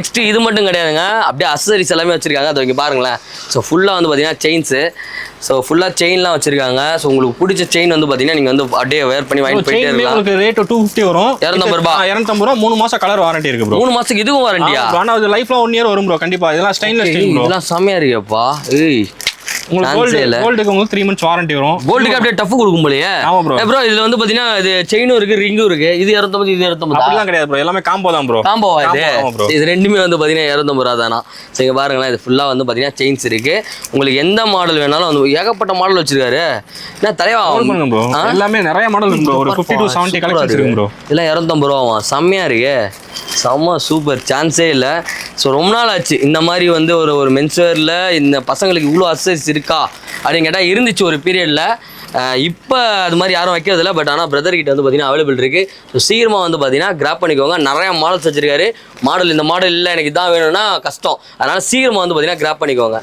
Next இது மட்டும் கிடையாதுங்க, அப்படியே அக்சசரிஸ் எல்லாமே வச்சிருக்காங்க. அதை இங்கே பாருங்களேன். ஸோ ஃபுல்லாக வந்து பார்த்தீங்கன்னா செயின்ஸு. ஸோ ஃபுல்லாக செயின்லாம் வச்சிருக்காங்க. ஸோ உங்களுக்கு பிடிச்ச செயின் வந்து பார்த்தீங்கன்னா நீங்கள் வந்து அப்படியே வேர் பண்ணி வாங்கிட்டு போயிட்டே இருக்கலாம். உங்களுக்கு ரேட் 250 வரும். 250 ரூபாய். 250 ரூபா 3 மாசம் கலர் வாரண்டி இருக்கு ப்ரோ. 3 மாசத்துக்கு இதுவும் வாரண்டியா? ஆனா அது லைஃப்ல 1 இயர் வரும் ப்ரோ. கண்டிப்பா இதெல்லாம் ஸ்டெயின்லெஸ் ஸ்டீல் ப்ரோ. இதெல்லாம் செமையா இருக்குப்பா. ஏய் உங்களுக்கு கோல்டுக்கு உங்களுக்கு 3 months வாரண்டி வரும். கோல்டுக்கு அப்படியே டஃப் கொடுக்கும் போலயே. ஆமா ப்ரோ. ப்ரோ இதுல வந்து பாத்தீங்கன்னா இது செயினும் இருக்கு, ரிங்கும் இருக்கு. இது 250, இது 250. அப்படிலாம் கிடையாது ப்ரோ. எல்லாமே காம்போ தான் ப்ரோ. காம்போவா இது? இது ரெண்டுமே வந்து பாத்தீங்கன்னா 250 ரூபா தானா. சரி பாருங்களேன், இது ஃபுல்லா வந்து பாத்தீங்கன்னா செயின்ஸ் இருக்கு. உங்களுக்கு எந்த மாடல் வேணாலும் வந்து ஏகப்பட்ட மாடல் வச்சிருக்காரு. என்ன தலைவா பண்ணுங்க ப்ரோ. எல்லாமே நிறைய மாடல் இருக்கு ப்ரோ. ஒரு 50 to 70 கலெக்ஷன்ஸ் இருக்கு ப்ரோ. இதெல்லாம் 250 ரூபாவா? செம்மையா இருக்கு. செம்ம சூப்பர், சான்ஸே இல்லை. ஸோ ரொம்ப நாள் ஆச்சு இந்த மாதிரி வந்து ஒரு மென்ஸ்வேரில் இந்த பசங்களுக்கு இவ்வளோ அக்சசரிஸ் இருக்கா அப்படின்னு கேட்டால் இருந்துச்சு ஒரு பீரியடில். இப்போ அது மாதிரி யாரும் வைக்கிறதில்ல. பட் ஆனால் பிரதர் கிட்ட வந்து பார்த்தீங்கன்னா அவைலபிள் இருக்குது. ஸோ சீக்கிரமாக வந்து பார்த்தீங்கன்னா கிராப் பண்ணிக்கோங்க. நிறையா மாடல்ஸ் வச்சிருக்காரு. மாடல் இந்த மாடல் இல்லை எனக்கு இதான் வேணும்னா கஷ்டம். அதனால் சீக்கிரமாக வந்து பார்த்தீங்கன்னா கிராப் பண்ணிக்கோங்க.